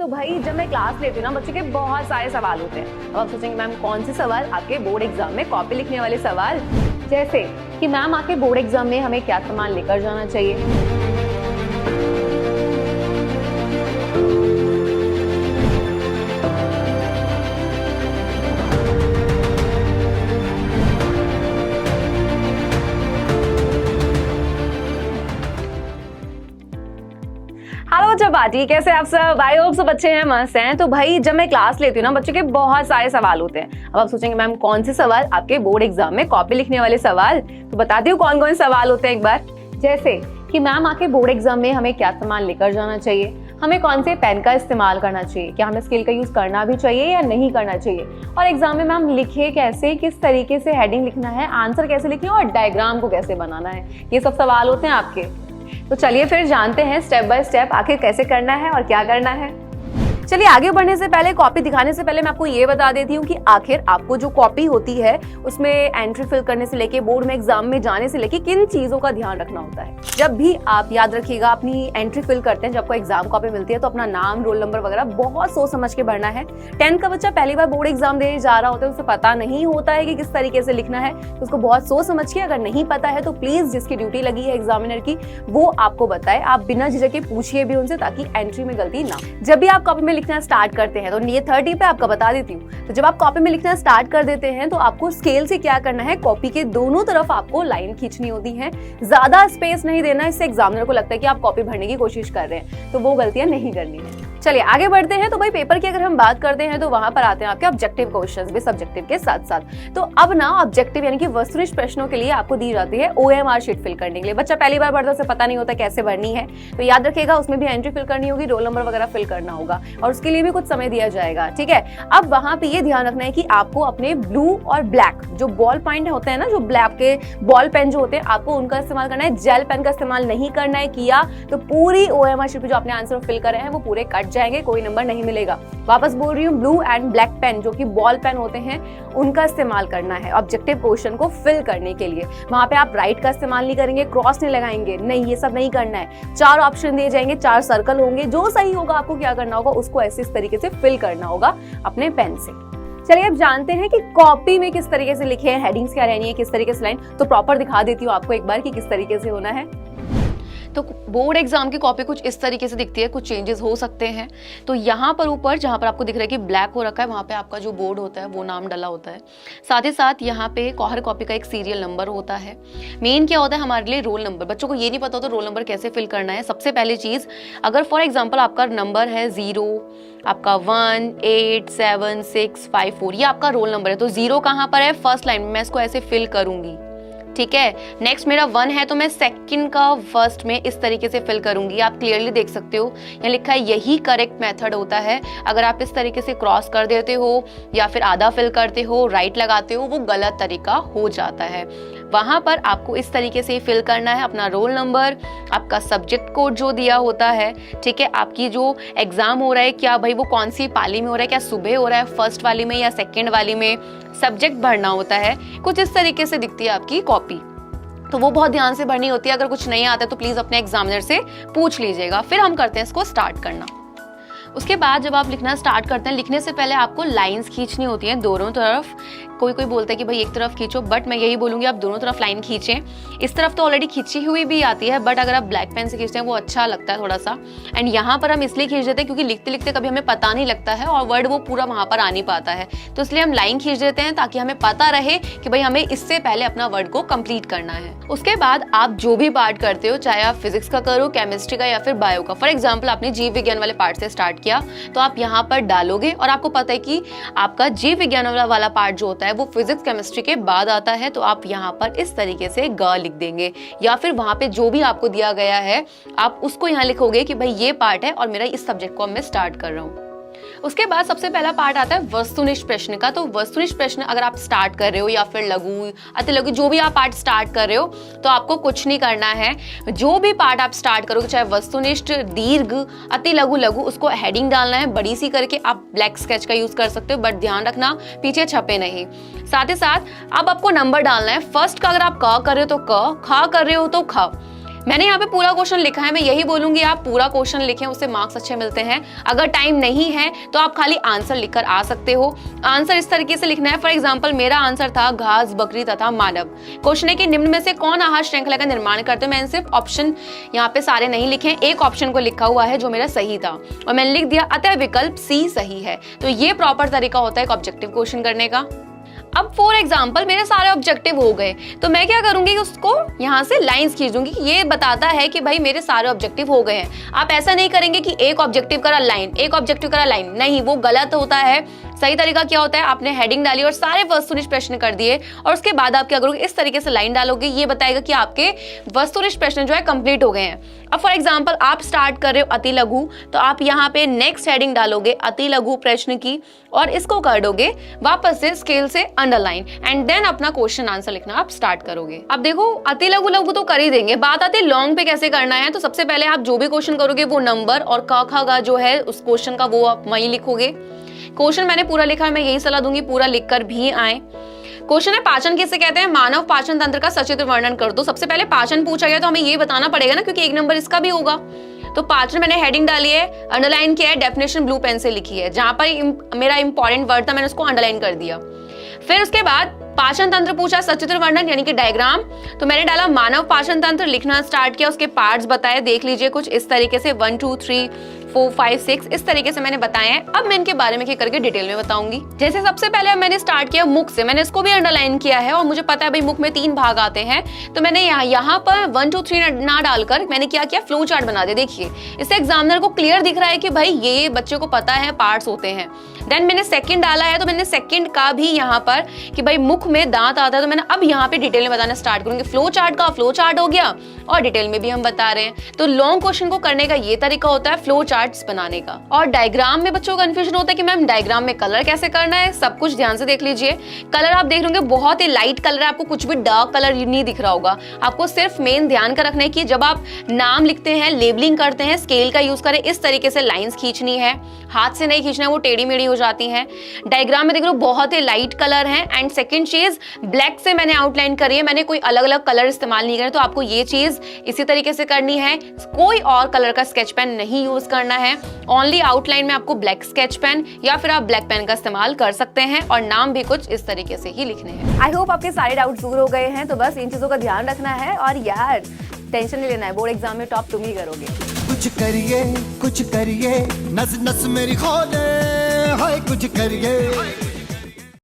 तो भाई जब मैं क्लास लेती हूँ ना बच्चों के बहुत सारे सवाल होते हैं। अब आप सोचेंगे मैम कौन से सवाल? आपके बोर्ड एग्जाम में कॉपी लिखने वाले सवाल, जैसे कि मैम आपके बोर्ड एग्जाम में हमें क्या सामान लेकर जाना चाहिए। हेलो चपाटी, कैसे आप सब? आई होप सब अच्छे हैं, मस्त हैं। तो भाई जब मैं क्लास लेती हूँ ना बच्चों के बहुत सारे सवाल होते हैं। अब आप सोचेंगे मैम कौन से सवाल? आपके बोर्ड एग्जाम में कॉपी लिखने वाले सवाल। तो बताती हूँ कौन कौन सवाल होते हैं एक बार। जैसे कि मैम आपके बोर्ड एग्जाम में हमें क्या सामान लेकर जाना चाहिए, हमें कौन से पेन का इस्तेमाल करना चाहिए, क्या हमें स्केल का यूज करना भी चाहिए या नहीं करना चाहिए, और एग्जाम में मैम लिखे कैसे, किस तरीके से हेडिंग लिखना है, आंसर कैसे लिखें और डायग्राम को कैसे बनाना है। ये सब सवाल होते हैं आपके। तो चलिए फिर जानते हैं स्टेप बाय स्टेप आखिर कैसे करना है और क्या करना है। चलिए आगे बढ़ने से पहले, कॉपी दिखाने से पहले मैं आपको ये बता देती हूँ कि आखिर आपको जो कॉपी होती है उसमें एंट्री फिल करने से लेके बोर्ड में एग्जाम में जाने से लेके किन चीजों का ध्यान रखना होता है। जब भी आप याद रखिएगा अपनी एंट्री फिल करते हैं, जब आपको एग्जाम कॉपी मिलती है तो अपना नाम, रोल नंबर वगैरह बहुत सोच समझ के भरना है। 10th का बच्चा पहली बार बोर्ड एग्जाम देने जा रहा होता है, उसे पता नहीं होता है कि किस तरीके से लिखना है, तो उसको बहुत सोच समझ के, अगर नहीं पता है तो प्लीज जिसकी ड्यूटी लगी है एग्जामिनर की वो आपको बताए। आप बिना झिझक के पूछिए भी उनसे, ताकि एंट्री में गलती ना। जब भी आप कॉपी में लिखना स्टार्ट करते हैं, तो ये 30 पे आपका बता देती हूँ। तो जब आप कॉपी में लिखना स्टार्ट कर देते हैं तो आपको स्केल से क्या करना है, कॉपी के दोनों तरफ आपको लाइन खींचनी होती है। ज्यादा स्पेस नहीं देना, इससे एग्जामिनर को लगता है कि आप कॉपी भरने की कोशिश कर रहे हैं, तो वो गलतियां नहीं करनी है। चलिए आगे बढ़ते हैं। तो भाई पेपर की अगर हम बात करते हैं तो वहां पर आते हैं आपके ऑब्जेक्टिव क्वेश्चंस भी सब्जेक्टिव के साथ साथ। तो अब ना ऑब्जेक्टिव यानी कि वस्तुनिष्ठ प्रश्नों के लिए आपको दी जाती है OMR शीट फिल करने के लिए। बच्चा पहली बार पढ़ता है, उसे पता नहीं होता कैसे भरनी है, तो याद रखिएगा उसमें भी एंट्री फिल करनी होगी, रोल नंबर वगैरह फिल करना होगा और उसके लिए भी कुछ समय दिया जाएगा। ठीक है, अब वहां पे ये ध्यान रखना है कि आपको अपने ब्लू और ब्लैक जो बॉल पॉइंट होते हैं ना, जो ब्लैक के बॉल पेन जो होते हैं, आपको उनका इस्तेमाल करना है। जेल पेन का इस्तेमाल नहीं करना है। किया तो पूरी OMR शीट पे जो आपने आंसर फिल करे हैं वो पूरे कट जाएंगे, कोई नंबर नहीं मिलेगा। वापस बोल रही हूँ, ब्लू एंड ब्लैक पेन जो कि बॉल पेन होते हैं उनका इस्तेमाल करना है ऑब्जेक्टिव क्वेश्चन को फिल करने के लिए। वहां पे आप राइट का इस्तेमाल नहीं करेंगे, क्रॉस नहीं लगाएंगे, नहीं, ये सब नहीं करना है। 4 ऑप्शन दिए जाएंगे, 4 सर्कल होंगे, जो सही होगा आपको क्या करना होगा, उसको ऐसे इस तरीके से फिल करना होगा अपने पेन से। चलिए अब जानते हैं कि कॉपी में किस तरीके से लिखे हैं, हेडिंग्स क्या रहनी है, किस तरीके से लाइन। तो प्रॉपर दिखा देती हूँ आपको एक बार कि किस तरीके से होना है। तो बोर्ड एग्जाम की कॉपी कुछ इस तरीके से दिखती है, कुछ चेंजेस हो सकते हैं। तो यहाँ पर ऊपर जहाँ पर आपको दिख रहा है कि ब्लैक हो रखा है, वहाँ पे आपका जो बोर्ड होता है वो नाम डला होता है। साथ ही साथ यहाँ पे हर कॉपी का एक सीरियल नंबर होता है। मेन क्या होता है हमारे लिए, रोल नंबर। बच्चों को ये नहीं पता होता रोल नंबर कैसे फिल करना है। सबसे पहली चीज़, अगर फॉर एग्जाम्पल आपका नंबर है 0, आपका 1, 8, 7, 6, 5, 4, ये आपका रोल नंबर है। तो 0 कहाँ पर है? फर्स्ट लाइन में मैं इसको ऐसे फिल करूंगी। ठीक है, नेक्स्ट मेरा 1 है तो मैं सेकंड का फर्स्ट में इस तरीके से फिल करूंगी। आप क्लियरली देख सकते हो यहाँ लिखा है, यही करेक्ट मेथड होता है। अगर आप इस तरीके से क्रॉस कर देते हो या फिर आधा फिल करते हो, राइट लगाते हो, वो गलत तरीका हो जाता है। वहां पर आपको इस तरीके से फिल करना है अपना रोल नंबर, आपका सब्जेक्ट कोड जो दिया होता है। ठीक है, आपकी जो एग्जाम हो रहा है, क्या भाई वो कौन सी पाली में हो रहा है, क्या सुबह हो रहा है, फर्स्ट वाली में या सेकेंड वाली में, सब्जेक्ट भरना होता है। कुछ इस तरीके से दिखती है आपकी कॉपी, तो वो बहुत ध्यान से भरनी होती है। अगर कुछ नहीं आता तो प्लीज अपने एग्जामिनर से पूछ लीजिएगा। फिर हम करते हैं इसको स्टार्ट करना। उसके बाद जब आप लिखना स्टार्ट करते हैं, लिखने से पहले आपको लाइंस खींचनी होती हैं दोनों तरफ। कोई बोलता है कि भाई एक तरफ खींचो, बट मैं यही बोलूंगी आप दोनों तरफ लाइन खींचें। इस तरफ तो ऑलरेडी खींची हुई भी आती है, बट अगर आप ब्लैक पेन से खींचते हैं वो अच्छा लगता है थोड़ा सा। एंड यहाँ पर हम इसलिए खींच देते हैं क्योंकि लिखते लिखते कभी हमें पता नहीं लगता है और वर्ड वो पूरा वहां पर आ नहीं पाता है, तो इसलिए हम लाइन खींच देते हैं ताकि हमें पता रहे कि भाई हमें इससे पहले अपना वर्ड को कंप्लीट करना है। उसके बाद आप जो भी पार्ट करते हो, चाहे आप फिजिक्स का करो, केमिस्ट्री का या फिर बायो का। फॉर एग्जाम्पल आपने जीव विज्ञान वाले पार्ट से स्टार्ट किया तो आप यहाँ पर डालोगे, और आपको पता है कि आपका जीव विज्ञान वाला पार्ट जो होता है वो फिजिक्स केमिस्ट्री के बाद आता है, तो आप यहाँ पर इस तरीके से ग लिख देंगे, या फिर वहां पे जो भी आपको दिया गया है आप उसको यहाँ लिखोगे कि भाई ये पार्ट है और मेरा इस सब्जेक्ट को मैं स्टार्ट कर रहा हूँ। उसके बाद सबसे पहला पार्ट आता है वस्तुनिष्ठ प्रश्न का। तो वस्तुनिष्ठ प्रश्न अगर आप स्टार्ट कर रहे हो या फिर लघु, अति लघु, जो भी आप पार्ट स्टार्ट कर रहे हो, तो आपको कुछ नहीं करना है। जो भी पार्ट आप स्टार्ट करोगे, चाहे वस्तुनिष्ठ, दीर्घ, अति लघु, लघु, उसको हेडिंग डालना है बड़ी सी करके। आप ब्लैक स्केच का यूज कर सकते हो, बट ध्यान रखना पीछे छपे नहीं। साथ ही साथ अब आपको नंबर डालना है। फर्स्ट का अगर आप क कर रहे हो तो क, खा कर रहे हो तो ख। मैंने यहाँ पे पूरा क्वेश्चन लिखा है, मैं यही बोलूंगी आप पूरा क्वेश्चन लिखें, उससे मार्क्स अच्छे मिलते हैं। अगर टाइम नहीं है तो आप खाली आंसर लिखकर आ सकते हो। आंसर इस तरीके से लिखना है, फॉर एग्जांपल मेरा आंसर था घास, बकरी तथा मानव। क्वेश्चन है कि निम्न में से कौन आहार श्रृंखला का निर्माण करते हैं। मैंने सिर्फ ऑप्शन यहाँ पे सारे नहीं लिखे, एक ऑप्शन को लिखा हुआ है जो मेरा सही था और मैंने लिख दिया अतः विकल्प सी सही है। तो ये प्रॉपर तरीका होता है एक ऑब्जेक्टिव क्वेश्चन करने का। अब फॉर एग्जाम्पल मेरे सारे ऑब्जेक्टिव हो गए तो मैं क्या करूंगी, उसको यहाँ से लाइंस खींच दूंगी। ये बताता है कि भाई मेरे सारे ऑब्जेक्टिव हो गए हैं। आप ऐसा नहीं करेंगे कि एक ऑब्जेक्टिव करा लाइन, एक ऑब्जेक्टिव करा लाइन, नहीं, वो गलत होता है। सही तरीका क्या होता है, आपने हेडिंग डाली और सारे वस्तुनिष्ठ प्रश्न कर दिए और उसके बाद आप क्या करोगे, इस तरीके से लाइन डालोगे। ये बताएगा कि आपके वस्तुनिष्ठ प्रश्न जो है कंप्लीट हो गए हैं। अब फॉर एग्जांपल आप स्टार्ट कर रहे हो अति लघु, तो आप यहाँ पे नेक्स्ट हेडिंग डालोगे अति लघु प्रश्न की और इसको कर दोगे वापस से स्केल से अंडरलाइन एंड देन अपना क्वेश्चन आंसर लिखना आप स्टार्ट करोगे। अब देखो अति लघु लघु तो कर ही देंगे, बात आती है लॉन्ग पे कैसे करना है। तो सबसे पहले आप जो भी क्वेश्चन करोगे वो नंबर और क ख ग जो है उस क्वेश्चन का वो आप वहीं लिखोगे। क्वेश्चन मैंने पूरा लिखा है, मैं यही सलाह दूंगी पूरा लिखकर भी आए। क्वेश्चन है पाचन किसे कहते हैं, मानव पाचन तंत्र का सचित्र वर्णन कर दो। सबसे पहले पाचन पूछा गया तो हमें ये बताना पड़ेगा ना, क्योंकि एक नंबर इसका भी होगा। तो पाचन मैंने हेडिंग डाली है, अंडरलाइन किया है, डेफिनेशन ब्लू पेन से लिखी है। जहां पर मेरा इंपॉर्टेंट वर्ड था मैंने उसको अंडरलाइन कर दिया। फिर उसके बाद पाचन तंत्र पूछा, सचित्र वर्णन यानी कि डायग्राम, तो मैंने डाला मानव पाचन तंत्र, लिखना स्टार्ट किया, उसके पार्ट्स बताए, देख लीजिए कुछ इस तरीके से 1 2 3 4 5 6 इस तरीके से मैंने बताए हैं। अब मैं इनके बारे में क्या करके डिटेल में बताऊंगी। जैसे सबसे पहले मैंने स्टार्ट किया मुख से, मैंने इसको भी अंडरलाइन किया है और मुझे पता है भाई मुख में 3 भाग आते हैं। तो मैंने यहाँ पर 1 2 3 ना डालकर मैंने क्या किया, फ्लो चार्ट बना दिया। देखिए इससे एग्जामिनर को क्लियर दिख रहा है कि भाई ये बच्चे को पता है पार्ट्स होते हैं। देन मैंने सेकंड डाला है, तो मैंने सेकंड का भी यहाँ पर कि भाई मुख में दांत आता है, तो मैंने अब यहाँ पे डिटेल में बताना स्टार्ट करूंगी। फ्लो चार्ट का फ्लो चार्ट हो गया और डिटेल में भी हम बता रहे हैं। तो लॉन्ग क्वेश्चन को करने का ये तरीका होता है फ्लो चार्ट्स बनाने का। और डायग्राम में बच्चों को कंफ्यूजन होता है कि मैम डायग्राम में कलर कैसे करना है, सब कुछ ध्यान से देख लीजिए। कलर आप देख लोगे बहुत ही लाइट कलर है, आपको कुछ भी डार्क कलर नहीं दिख रहा होगा। आपको सिर्फ मेन ध्यान का रखना है कि जब आप नाम लिखते हैं, लेबलिंग करते हैं, स्केल का यूज करें, इस तरीके से लाइंस खींचनी है, हाथ से नहीं खींचना है, वो टेढ़ी मेढ़ी हो जाती है। डायग्राम में देख लो बहुत ही लाइट कलर है। एंड सेकंड चीज ब्लैक से मैंने आउटलाइन करी है, मैंने कोई अलग अलग कलर इस्तेमाल नहीं करे। तो आपको ये चीज इसी तरीके से करनी है, कोई और कलर का स्केच पेन नहीं यूज करना है। ओनली आउटलाइन में आपको ब्लैक स्केच पेन या फिर आप ब्लैक पेन का इस्तेमाल कर सकते हैं और नाम भी कुछ इस तरीके से ही लिखने हैं। आई होप आपके सारे डाउट्स दूर हो गए हैं। तो बस इन चीजों का ध्यान रखना है और यार टेंशन नहीं लेना है, बोर्ड एग्जाम में टॉप तुम ही करोगे। कुछ करिए नस नस मेरी खोले, हाय कुछ करिए।